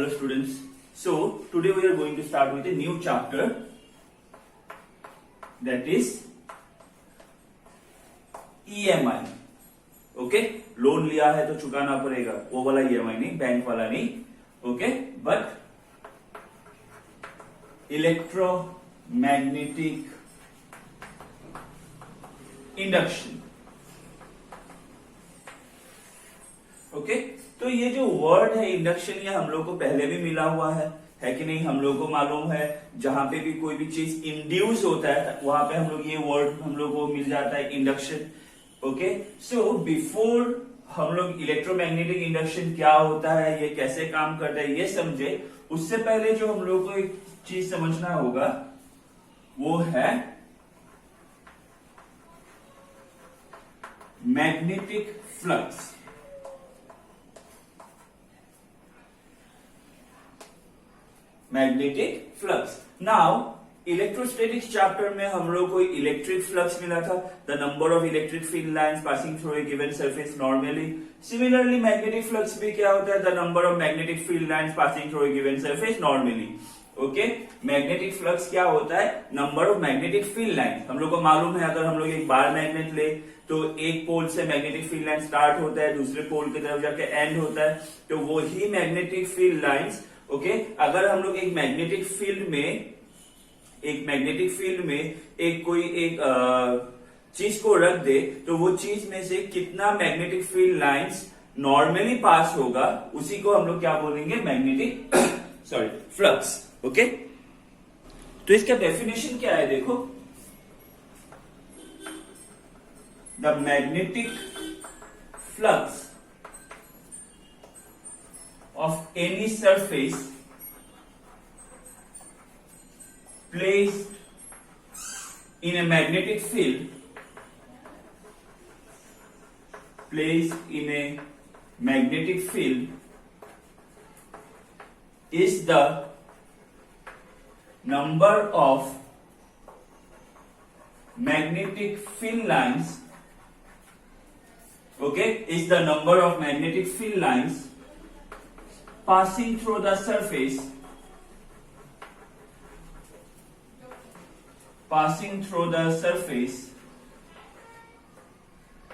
Hello students. So today we are going to start with a new chapter, that is EMI. Okay, loan लिया है तो चुकाना पड़ेगा, वो वाला EMI नहीं, बैंक वाला नहीं. Okay, but electromagnetic induction. Okay, तो ये जो वर्ड है इंडक्शन, ये हम लोग को पहले भी मिला हुआ है कि नहीं? हम लोग को मालूम है जहां पे भी कोई भी चीज इंड्यूस होता है वहां पे हम लोग ये वर्ड हम लोग को मिल जाता है, इंडक्शन. ओके, सो बिफोर हम लोग इलेक्ट्रोमैग्नेटिक इंडक्शन क्या होता है, ये कैसे काम करता है, ये समझे, उससे पहले जो हम लोग को एक चीज समझना होगा वो है magnetic flux. Magnetic flux. Now electrostatics chapter में हम लोग को इलेक्ट्रिक फ्लक्स मिला था, the number of electric field lines passing through a given surface normally. Similarly magnetic flux भी क्या होता है? The number of magnetic field lines passing through a given surface normally. Okay, magnetic flux क्या होता है? Number of magnetic field line. हम लोग को मालूम है, अगर हम लोग एक बार मैग्नेट ले तो एक पोल से मैग्नेटिक फील्ड लाइन स्टार्ट होता है, दूसरे पोल की तरफ जाके एंड होता है, तो वो ही मैग्नेटिक फील्ड लाइन्स. ओके, अगर हम लोग एक मैग्नेटिक फील्ड में एक कोई एक चीज को रख दे तो वो चीज में से कितना मैग्नेटिक फील्ड लाइंस नॉर्मली पास होगा, उसी को हम लोग क्या बोलेंगे? Magnetic flux. ओके, तो इसका डेफिनेशन क्या है? देखो, the magnetic flux of any surface placed in a magnetic field is the number of magnetic field lines. Okay, is the number of magnetic field lines passing through the surface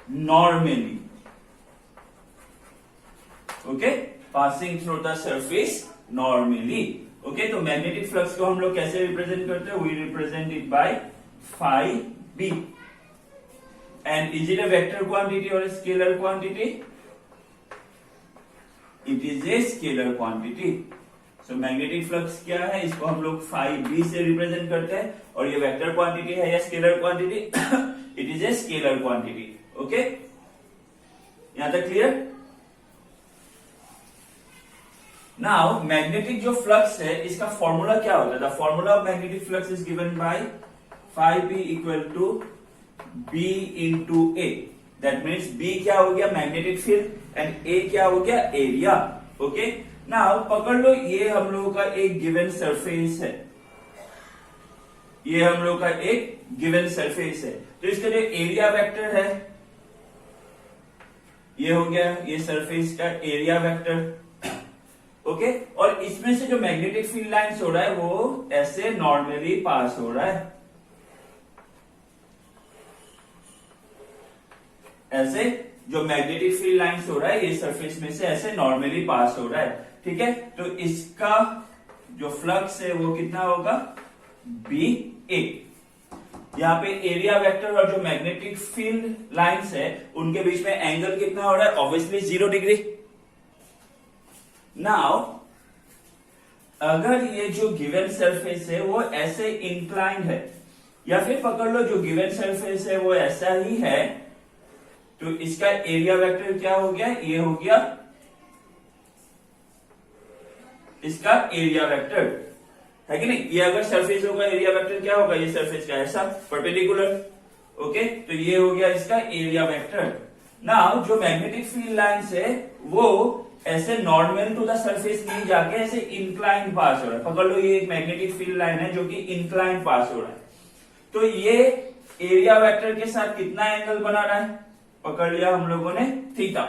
normally. Okay, passing through the surface normally. Okay, तो magnetic flux को हम लोग कैसे represent करते हैं? We represent it by phi B. And is it a vector quantity और scalar quantity? It is a scalar quantity. So magnetic flux क्या है? इसको हम लोग फाई बी से रिप्रेजेंट करते हैं, और ये वेक्टर क्वांटिटी है या scalar quantity? It is a scalar quantity. Okay, यहां तक क्लियर? नाउ मैग्नेटिक जो फ्लक्स है इसका फॉर्मूला क्या होता है? The formula of magnetic flux is given by phi B equal to B into A. That means B क्या हो गया? मैग्नेटिक फील्ड, एंड A क्या हो गया? एरिया. ओके, नाउ पकड़ लो, ये हम लोगों का एक गिवन सरफेस है, ये हम लोग का एक गिवन सरफेस है, तो इसका जो एरिया वेक्टर है ये हो गया ये सरफेस का एरिया वेक्टर. ओके, और इसमें से जो मैग्नेटिक फील्ड लाइंस हो रहा है वो ऐसे नॉर्मली पास हो रहा है, ऐसे जो मैग्नेटिक फील्ड लाइंस हो रहा है ये सरफेस में से ऐसे नॉर्मली पास हो रहा है. ठीक है, तो इसका जो फ्लक्स है वो कितना होगा? बी ए. यहां पे एरिया वेक्टर और जो मैग्नेटिक फील्ड लाइंस है उनके बीच में एंगल कितना हो रहा है? Obviously 0 degree. नाउ अगर ये जो गिवन सरफेस है वो ऐसे इंक्लाइंड है, या फिर पकड़ लो जो गिवन सरफेस है वो ऐसा ही है, तो इसका एरिया वेक्टर क्या हो गया? ये हो गया इसका एरिया वेक्टर, है कि नहीं? ये अगर सरफेस होगा एरिया वेक्टर क्या होगा? ये सरफेस का ऐसा परपेंडिकुलर. ओके, तो ये हो गया इसका एरिया वेक्टर. नाउ जो मैग्नेटिक फील्ड लाइंस है वो ऐसे नॉर्मल टू द सरफेस नहीं जाके ऐसे इंक्लाइन पास हो रहा है. पकड़ लो, ये एक मैग्नेटिक फील्ड लाइन है जो कि इंक्लाइन पास हो रहा है, तो ये एरिया वेक्टर के साथ कितना एंगल बना रहा है? पकड़ लिया हम लोगों ने थीटा.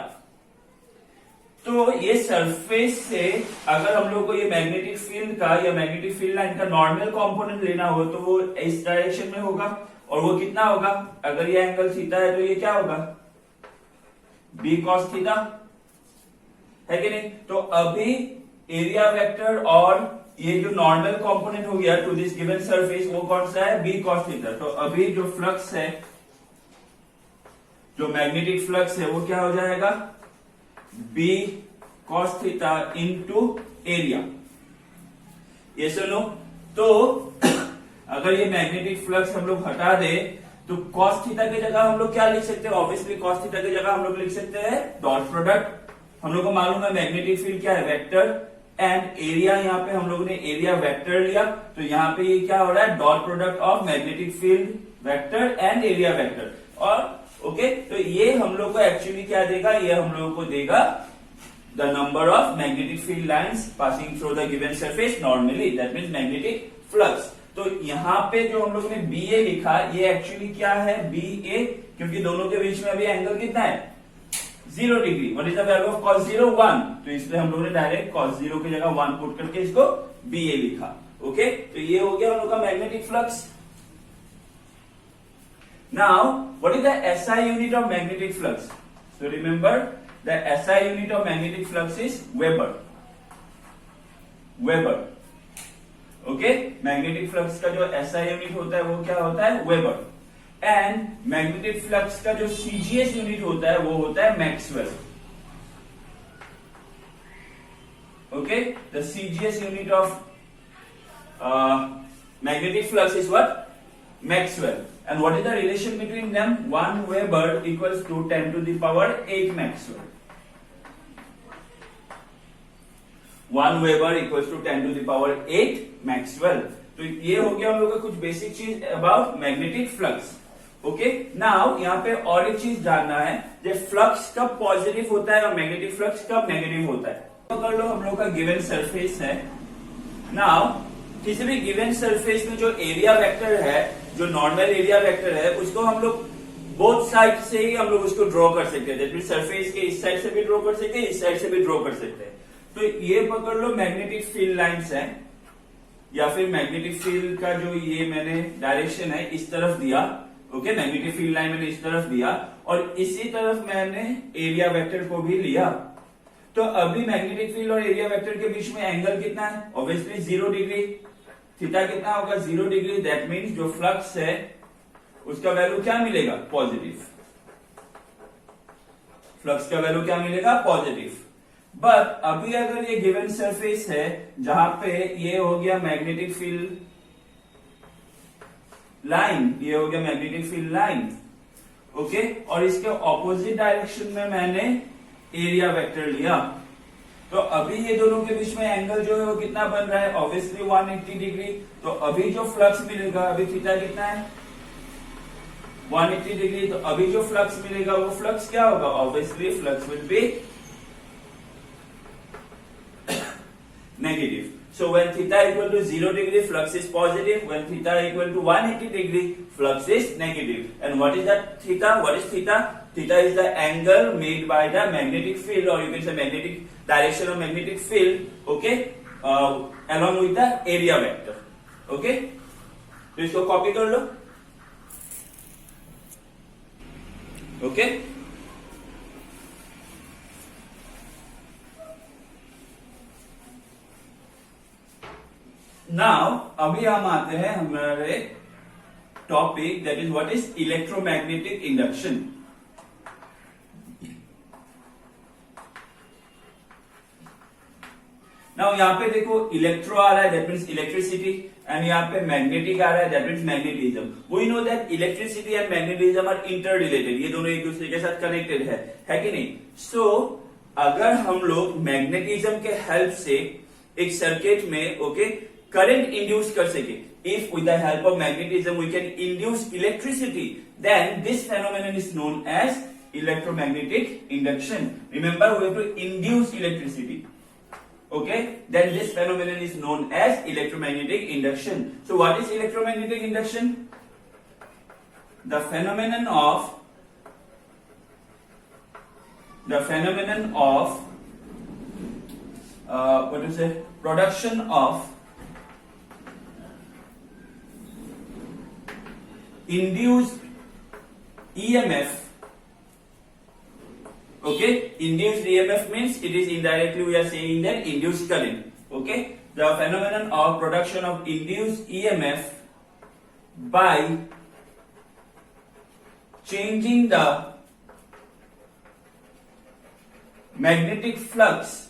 तो ये सरफेस से अगर हम लोग को ये मैग्नेटिक फील्ड का या मैग्नेटिक फील्ड लाइन का नॉर्मल कंपोनेंट लेना हो तो वो इस डायरेक्शन में होगा, और वो कितना होगा, अगर ये एंगल थीटा है तो ये क्या होगा, बी कॉस थीटा, है कि नहीं। तो अभी एरिया वेक्टर और ये जो नॉर्मल कंपोनेंट हो गया टू दिस गिवन सरफेस वो कौन सा है, बी कॉस थीटा। तो अभी जो फ्लक्स है, जो मैग्नेटिक फ्लक्स है वो क्या हो जाएगा, B cos theta into area. ये सुनो, तो अगर ये मैग्नेटिक फ्लक्स हम लोग हटा दे तो कॉस थीटा की जगह हम लोग क्या लिख सकते हैं, ऑब्वियसली कॉस थीटा की जगह हम लोग लिख सकते हैं डॉट प्रोडक्ट। हम लोग को मालूम है मैग्नेटिक फील्ड क्या है, वेक्टर, एंड एरिया, यहाँ पे हम लोगों ने एरिया वेक्टर लिया, तो यहाँ पे ये क्या हो रहा है, dot product of magnetic field vector and area vector. और ओके, तो ये हम लोग को एक्चुअली क्या देगा, ये हम लोग को देगा the number of magnetic field lines passing through the given surface normally, that means magnetic flux. तो यहाँ पे जो हम लोग ने बी ए लिखा, ये एक्चुअली क्या है, बी ए, क्योंकि दोनों के बीच में अभी एंगल कितना है, 0 degree. What is the value of cos 0, 1। तो इसलिए हम लोगों ने डायरेक्ट cos 0 की जगह 1 पुट करके इसको बी ए लिखा। ओके, तो ये हो गया हम लोग का magnetic flux. Now, what is the SI unit of magnetic flux? So remember, the SI unit of magnetic flux is Weber. Weber. Okay? Magnetic flux का जो SI unit होता है वो क्या होता है, Weber. And magnetic flux का जो CGS unit होता है वो होता है Maxwell. Okay? The CGS unit of magnetic flux is what? Maxwell. And what is the relation between them? 1 Weber equals to 10 to the power 8 Maxwell. 1 Weber equals to 10 to the power 8 Maxwell. तो ये हो गया हम लोग का कुछ basic चीज about magnetic flux. Okay, now यहाँ पे और एक चीज जानना है, जो फ्लक्स कब पॉजिटिव होता है और मैग्नेटिक फ्लक्स कब नेगेटिव होता है। तो कर लो, हम लोग का गिवन सरफेस है। नाउ किसी भी गिवन सरफेस में जो एरिया वेक्टर है, जो नॉर्मल एरिया वेक्टर है, उसको हम लोग बोथ साइड से ही हम लोग उसको ड्रॉ कर सकते हैं। सरफेस के इस साइड से भी ड्रॉ कर सकते हैं, इस साइड से भी ड्रॉ कर सकते हैं। तो ये पकड़ लो मैग्नेटिक फील्ड लाइंस है, या फिर मैग्नेटिक फील्ड का जो ये मैंने डायरेक्शन है इस तरफ दिया। ओके, मैग्नेटिक फील्ड लाइन मैंने इस तरफ दिया और इसी तरफ मैंने एरिया वेक्टर को भी लिया। तो अभी मैग्नेटिक फील्ड और एरिया वेक्टर के बीच में एंगल कितना है, ऑब्वियसली 0 डिग्री। थीटा कितना होगा, 0 डिग्री। दैट मीन्स जो फ्लक्स है उसका वैल्यू क्या मिलेगा, पॉजिटिव। फ्लक्स का वैल्यू क्या मिलेगा, पॉजिटिव। बट अभी अगर ये गिवन सरफेस है जहां पे ये हो गया मैग्नेटिक फील्ड लाइन, ये हो गया मैग्नेटिक फील्ड लाइन, ओके, और इसके ऑपोजिट डायरेक्शन में मैंने एरिया वेक्टर लिया, तो अभी ये दोनों के बीच में एंगल जो है वो कितना बन रहा है, ऑब्वियसली 180 डिग्री। तो अभी जो फ्लक्स मिलेगा, अभी थीटा कितना है, 180 डिग्री। तो अभी जो फ्लक्स मिलेगा वो फ्लक्स क्या होगा, obviously flux will be negative. So when theta equal to 0 degree, flux is positive. When theta equal to 180 degree, flux is negative. And what is that theta? What is theta? Theta is the angle made by the magnetic field, or you can say magnetic direction of magnetic field. Okay, along with the area vector. Okay, तो इसको copy कर लो। Okay. Now अभी हम आते हैं हमारे topic, that is what is electromagnetic induction. Now यहाँ पे देखो इलेक्ट्रो आ रहा है, दैट मीन्स इलेक्ट्रिसिटी, एंड यहाँ पे मैग्नेटिक आ रहा है, that means magnetism. We know that electricity and magnetism are inter related, ये दोनों एक दूसरे के साथ कनेक्टेड है कि नहीं। सो अगर हम लोग मैग्नेटिज्म के हेल्प से एक सर्किट में ओके करंट इंड्यूस कर सके, if with the help of magnetism we can induce electricity, then this phenomenon is known as electromagnetic induction. Remember, we have to induce electricity, okay, then this phenomenon is known as electromagnetic induction. So what is electromagnetic induction? The phenomenon of what to say, production of induced EMF. Okay, induced EMF means it is indirectly we are saying that induced current. Okay, the phenomenon of production of induced EMF by changing the magnetic flux.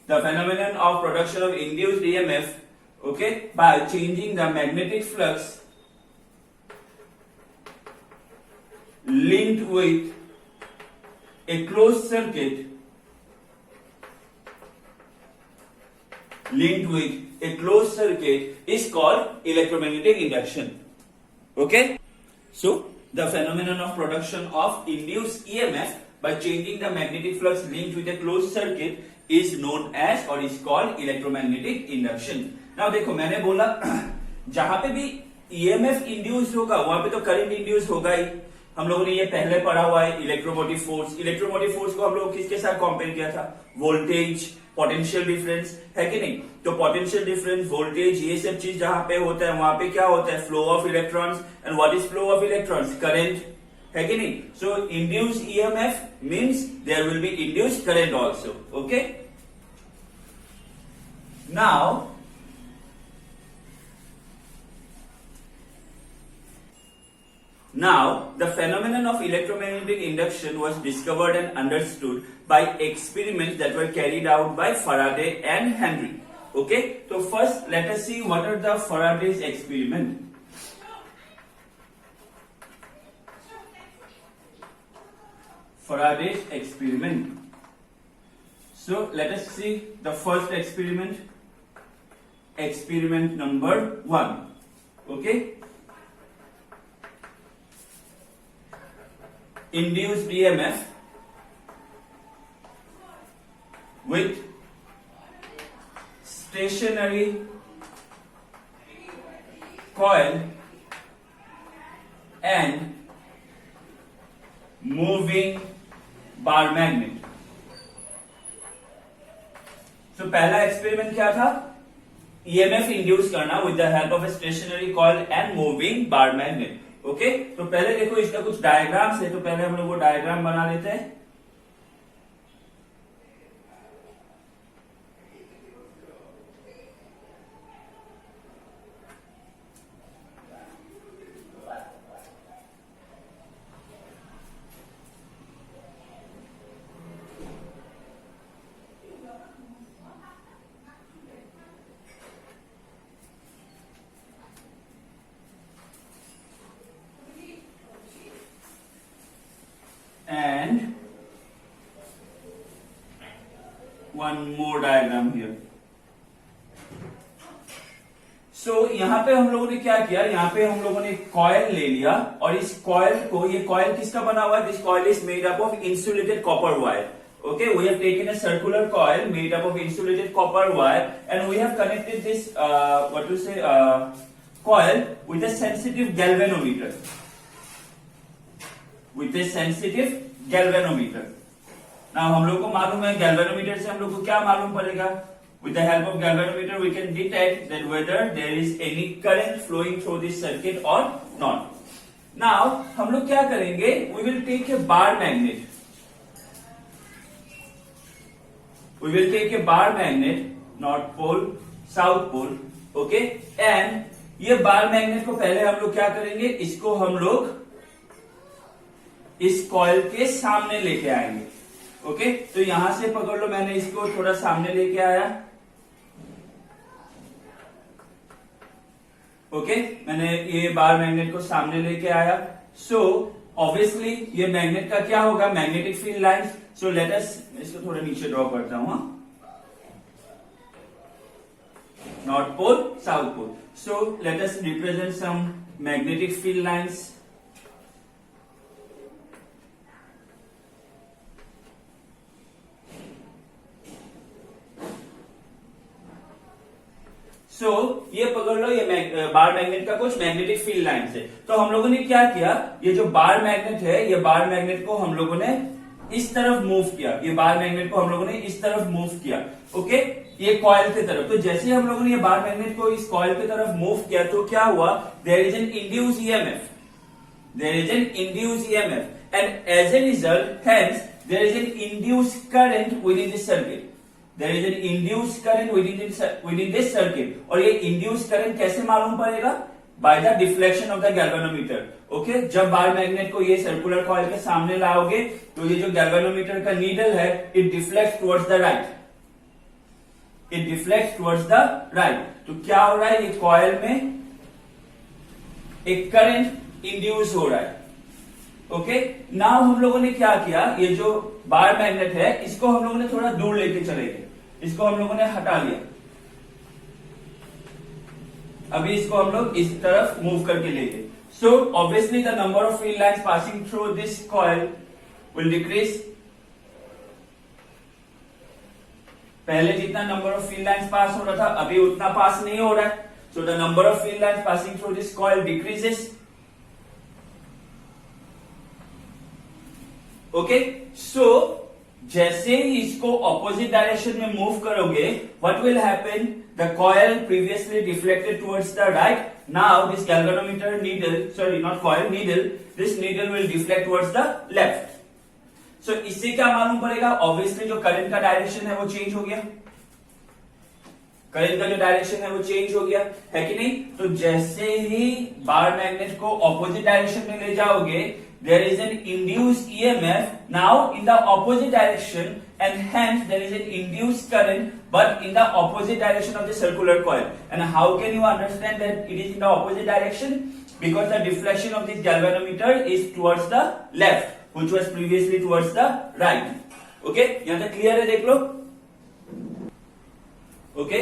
The phenomenon of production of induced EMF, okay, by changing the magnetic flux linked with a closed circuit, is called electromagnetic induction. Okay, so the phenomenon of production of induced EMF by changing the magnetic flux linked with a closed circuit is known as or is called electromagnetic induction. Now देखो मैंने बोला जहां पे भी EMF induce होगा वहां पे तो करंट इंड्यूस होगा ही. हम लोगों ने ये पहले पढ़ा हुआ है इलेक्ट्रोमोटिव फोर्स को हम लोग किसके साथ कंपेयर किया था, वोल्टेज, पोटेंशियल डिफरेंस, है कि नहीं. तो पोटेंशियल डिफरेंस, वोल्टेज, ये सब चीज जहां पे होता है वहां पे क्या होता है, flow of electrons. And what is flow of electrons, current, है कि नहीं. So induce EMF means there will be induce current also. Okay, Now, the phenomenon of electromagnetic induction was discovered and understood by experiments that were carried out by Faraday and Henry. Okay, so first let us see what are the Faraday's experiment. Faraday's experiment. So let us see the first experiment. Experiment number 1. Okay. Induced EMF with stationary coil and moving bar magnet. So पहला experiment क्या था, EMF induce करना with the help of a stationary coil and moving bar magnet. Okay, तो पहले देखो इसका कुछ diagrams है, तो पहले हम लोग वो डायग्राम बना लेते हैं. And one more diagram here. So यहाँ पे हम लोगों ने क्या किया, यहाँ पे हम लोगों ने कॉयल ले लिया और इस कॉयल को, ये कॉयल किसका बना हुआ है, this coil is made up of insulated copper wire. Okay, we have taken a circular coil made up of insulated copper wire and we have connected this coil with a sensitive galvanometer. With a sensitive galvanometer. Now हम लोग को मालूम है galvanometer से हम लोग को क्या मालूम पड़ेगा, with the help of galvanometer we can detect that whether there is any current flowing through this circuit or not. Now हम लोग क्या करेंगे, we will take a bar magnet. We will take a bar magnet, north pole, south pole, okay, and ये bar magnet को पहले हम लोग क्या करेंगे, इसको हम लोग इस कॉइल के सामने लेके आएंगे. ओके, तो यहां से पकड़ लो, मैंने इसको थोड़ा सामने लेके आया. ओके, मैंने ये बार मैग्नेट को सामने लेके आया. सो ऑब्वियसली ये मैग्नेट का क्या होगा, magnetic field lines. So let us, इसको थोड़ा नीचे ड्रॉ करता हूं, north pole, south pole. So let us represent some magnetic field lines. So ये पकड़ लो, ये बार मैग्नेट का कुछ मैग्नेटिक फील्ड लाइंस है. तो हम लोगों ने क्या किया, ये जो बार मैग्नेट है, ये बार मैग्नेट को हम लोगों ने इस तरफ मूव किया, ये बार मैग्नेट को हम लोगों ने इस तरफ मूव किया, ओके, ये कॉइल की तरफ। तो जैसे हम लोगों ने ये बार मैग्नेट को इस कॉइल की तरफ मूव किया तो क्या हुआ, there is an induce EMF, there is an induced EMF and as a result hence there is an induced current within this circuit, there is an induced current within this circuit। और ये induced current कैसे मालूम पड़ेगा, by the deflection of the galvanometer, okay. जब bar magnet को ये circular coil के सामने लाओगे तो ये जो गैल्वेनोमीटर का नीडल है it deflect towards the right, it deflect towards the right. तो क्या हो रहा है, ये कॉइल में एक करंट इंड्यूस हो रहा है, ओके। नाउ हम लोगों ने क्या किया, ये जो बार मैग्नेट है इसको हम लोगों ने थोड़ा दूर लेके चले गए, इसको हम लोगों ने हटा लिया। अभी इसको हम लोग इस तरफ मूव करके ले गए। So obviously the number of field lines passing through this coil will decrease. पहले जितना number of field lines pass हो रहा था अभी उतना पास नहीं हो रहा है। So the number of field lines passing through this coil decreases, okay. So जैसे ही इसको ऑपोजिट डायरेक्शन में मूव करोगे what will happen, the coil previously deflected towards the right, now this galvanometer needle, sorry not coil, needle, this needle will deflect towards the left. So इससे क्या मालूम पड़ेगा, obviously जो करंट का direction है वो चेंज हो गया, करंट का जो डायरेक्शन है वो चेंज हो गया, है कि नहीं। तो जैसे ही बार मैग्नेट को ऑपोजिट डायरेक्शन में ले जाओगे there is an induced EMF now in the opposite direction and hence there is an induced current but in the opposite direction of the circular coil। and how can you understand that it is in the opposite direction, because the deflection of this galvanometer is towards the left which was previously towards the right, okay। यहां तक clear है, देख लो, okay.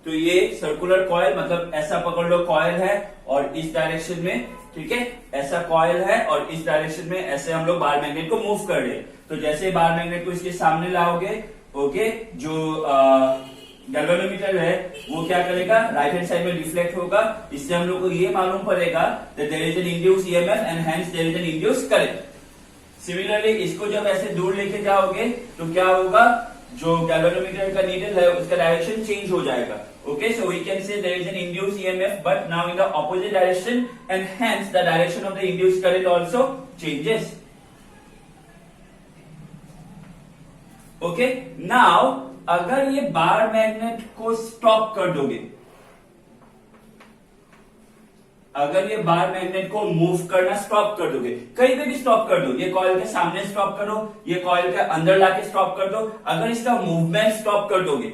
तो ये circular coil मतलब ऐसा पकड़ लो coil है और इस डायरेक्शन में, ठीक है, ऐसा कॉइल है और इस डायरेक्शन में ऐसे हम लोग बार मैग्नेट को मूव कर रहे हैं। तो जैसे बार मैग्नेट को इसके सामने लाओगे, ओके, जो गैल्वेनोमीटर है वो क्या करेगा, राइट हैंड साइड में डिफ्लेक्ट होगा। इससे हम लोग को ये मालूम पड़ेगा that there is an induced EMF and hence there is an induced current. Similarly इसको जब ऐसे दूर लेके जाओगे तो क्या होगा, जो गैल्वेनोमीटर का नीडल है उसका डायरेक्शन चेंज हो जाएगा, okay। So we can say there is an induced EMF but now in the opposite direction and hence the direction of the induced current also changes, okay। now अगर ये bar magnet को stop कर दोगे, अगर ये bar magnet को move करना stop कर दोगे, कहीं पे भी स्टॉप कर दो, ये कॉइल के सामने स्टॉप करो, ये कॉइल के अंदर लाके स्टॉप कर दो, अगर इसका मूवमेंट स्टॉप कर दोगे,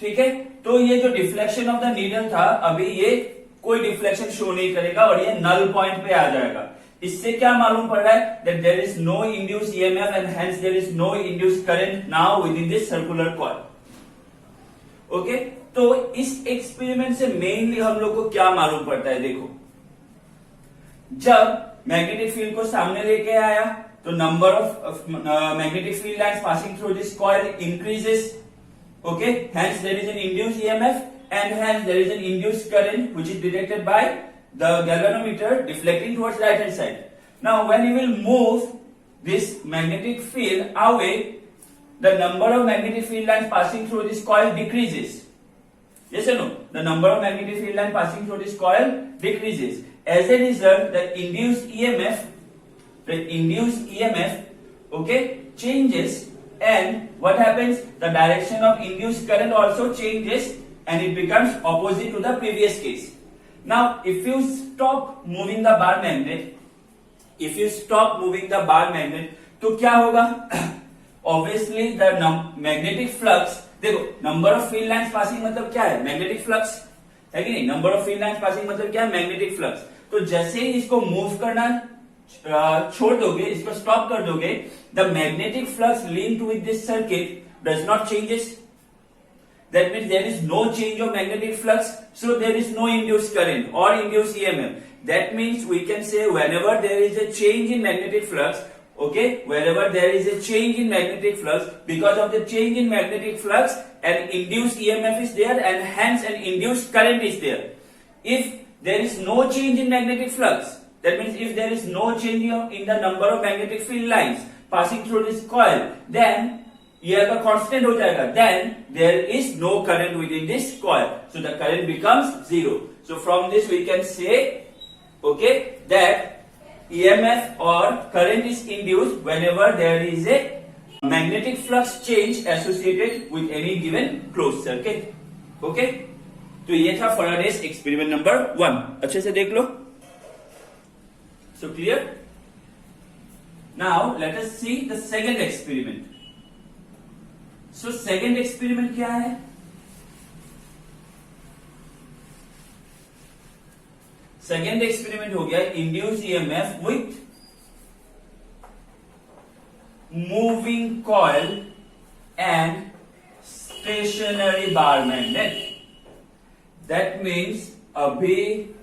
ठीक है, तो ये जो डिफ्लेक्शन ऑफ द नीडल था अभी ये कोई डिफ्लेक्शन शो नहीं करेगा और ये नल पॉइंट पे आ जाएगा। इससे क्या मालूम पड़ रहा है, that there is no induced EMF and hence there is no induced current now with in this circular coil, okay. तो इस एक्सपेरिमेंट से मेनली हम लोग को क्या मालूम पड़ता है, देखो, जब मैग्नेटिक फील्ड को सामने लेके आया तो number of magnetic field lines passing through this coil increases, okay, hence there is an induced EMF and hence there is an induced current which is directed by the galvanometer deflecting towards right hand side। now when you will move this magnetic field away, the number of magnetic field lines passing through this coil decreases, yes or no, the number of magnetic field lines passing through this coil decreases, as a result the induced EMF, okay, changes and what happens, the direction of induced current also changes and it becomes opposite to the previous case। now if you stop moving the bar magnet, if you stop moving the bar magnet तो क्या होगा, obviously the magnetic flux, देखो number of field lines passing मतलब क्या है, magnetic flux, है कि नहीं, number of field lines passing मतलब क्या है, मैग्नेटिक फ्लक्स। तो जैसे ही इसको मूव करना छोड़ दोगे, इसको स्टॉप कर दोगे, the magnetic flux linked with this circuit does not changes, that means there is no change of magnetic flux, so there is no induced current और induced EMF. That means we can say whenever there is a change in magnetic flux, okay, wherever there is a change in magnetic flux, because of the change in magnetic flux an induced EMF is there and hence an induced current is there। if there is no change in magnetic flux, that means if there is no change in the number of magnetic field lines, passing through this coil, then ये अगर constant हो जाएगा, then there is no current within this coil, so the current becomes zero. So from this we can say, okay, that EMF or current is induced whenever there is a magnetic flux change associated with any given closed circuit. Okay, तो ये था Faraday's experiment number 1. अच्छे से देख लो. So clear? Now let us see the second experiment. So second experiment क्या है? Second experiment हो गया induced EMF with moving coil and stationary bar magnet. That means अभी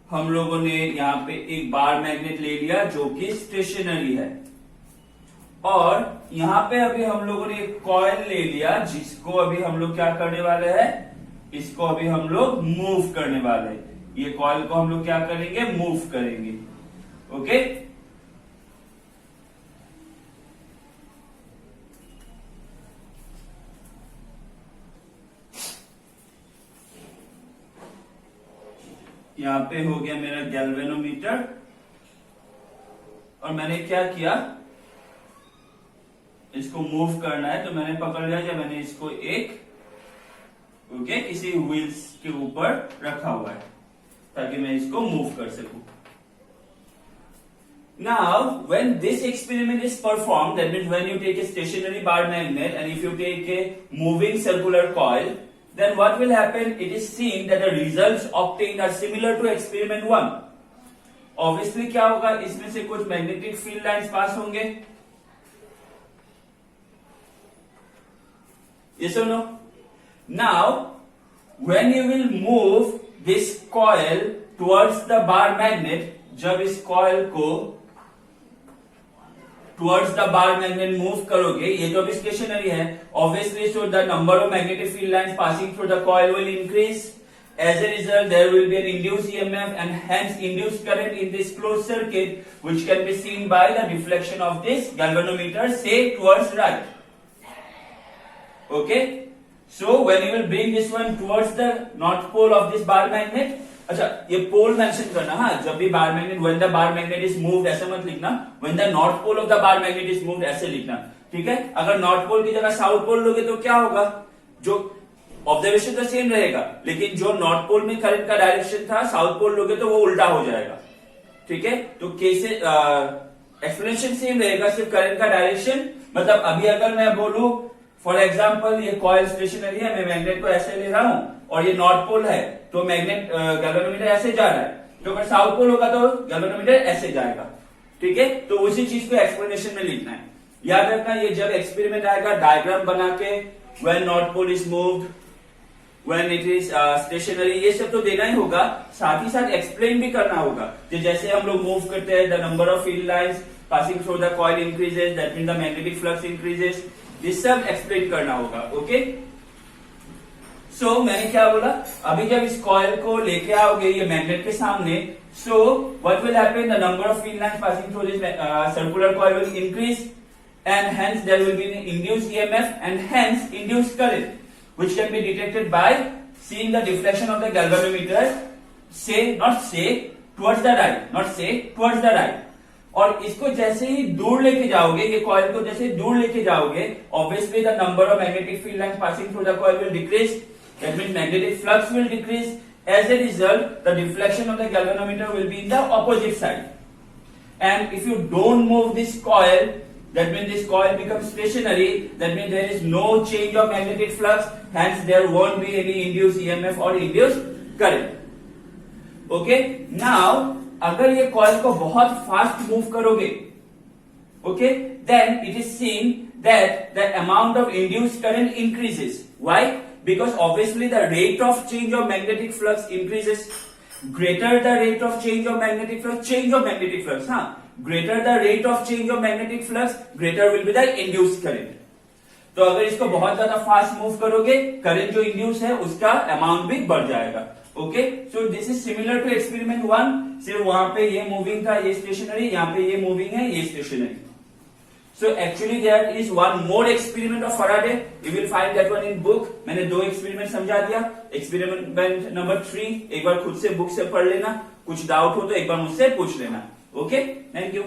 हम लोगों ने यहां पे एक बार मैग्नेट ले लिया जो कि स्टेशनरी है, और यहां पे अभी हम लोगों ने एक कॉइल ले लिया जिसको अभी हम लोग क्या करने वाले हैं, इसको अभी हम लोग मूव करने वाले हैं. ये कॉइल को हम लोग क्या करेंगे, मूव करेंगे. ओके, यहां पे हो गया मेरा गैल्वेनोमीटर, और मैंने क्या किया, इसको मूव करना है तो मैंने पकड़ लिया, जब मैंने इसको एक किसी व्हील्स के ऊपर रखा हुआ है ताकि मैं इसको मूव कर सकूं. Now when this experiment is performed, that means when you take a stationary bar magnet and if you take a moving circular coil, then what will happen, it is seen that the results obtained are similar to experiment 1. Obviously क्या होगा, इसमें से कुछ magnetic field lines pass होंगे. Yes or no? Now when you will move this coil towards the bar magnet, जब इस coil को towards the bar magnet move करोगे, ये तो अभी स्टेशनरी है, obviously so the number of magnetic field lines passing through the coil will increase. As a result, there will be an induced EMF and hence induced current in this closed circuit, which can be seen by the deflection of this galvanometer, say towards right. Okay, so when you will bring this one towards the north pole of this bar magnet, अच्छा ये पोल mention करना, हाँ, जब भी bar magnet, when the bar magnet is moved ऐसे मत लिखना, when the north pole of the bar magnet is moved ऐसे लिखना. ठीक है, अगर नॉर्थ पोल की जगह साउथ पोल लोगे तो क्या होगा, जो ऑब्जर्वेशन तो सेम रहेगा लेकिन जो नॉर्थ पोल में करंट का डायरेक्शन था, साउथ पोल लोगे तो वो उल्टा हो जाएगा. ठीक है, तो कैसे एक्सप्लेनेशन सेम रहेगा, सिर्फ करंट का डायरेक्शन. मतलब अभी अगर मैं बोलूं फॉर एग्जाम्पल ये कॉइल स्टेशनरी है, मैं मैग्नेट को ऐसे ले रहा हूं और ये नॉर्थ पोल है, तो मैग्नेट गैल्वेनोमीटर ऐसे जा रहा है, तो अगर साउथ पोल होगा तो गैल्वेनोमीटर ऐसे जाएगा. ठीक है, तो उसी चीज को एक्सप्लेनेशन में लिखना है. याद रखना, ये जब एक्सपेरिमेंट आएगा डायग्राम बना के, when north pole is moved, when it is stationary, ये सब तो देना ही होगा, साथ ही साथ एक्सप्लेन भी करना होगा. जैसे हम लोग मूव करते हैं, the number of field lines passing through the coil increases, that mean the magnetic flux increases, ये सब एक्सप्लेन करना होगा. ओके, सो मैंने क्या बोला, अभी जब इस कॉइल को लेके आओगे ये मैग्नेट के सामने, so what will happen, the number of field lines passing through this circular coil will increase and hence there will be an induced EMF and hence induced current which can be detected by seeing the deflection of the galvanometer, towards the right. और इसको जैसे ही दूर लेके जाओगे, ये coil को जैसे दूर लेके जाओगे, obviously the number of magnetic field lines passing through the coil will decrease. That means magnetic flux will decrease. As a result, the deflection of the galvanometer will be in the opposite side. And if you don't move this coil, that means this coil becomes stationary. That means there is no change of magnetic flux. Hence, there won't be any induced EMF or induced current. Okay. Now, अगर ये coil को बहुत fast move करोगे, okay, then it is seen that the amount of induced current increases. Why? Because obviously the rate of change of magnetic flux increases. Greater the rate of change of magnetic flux, हाँ, greater the rate of change of magnetic flux, greater will be the induced current. तो अगर इसको बहुत ज्यादा fast move करोगे, current जो induce है उसका अमाउंट भी बढ़ जाएगा. Okay, so this is similar to experiment 1, सिर्फ वहां पे ये मूविंग था, ये स्टेशनरी, यहाँ पे ये मूविंग है, ये stationery. So actually there is one more experiment of Faraday. You will find that one in book. मैंने 2 एक्सपेरिमेंट समझा दिया। एक्सपेरिमेंट नंबर 3 एक बार खुद से बुक से पढ़ लेना, कुछ डाउट हो तो एक बार मुझसे पूछ लेना। Okay, thank you.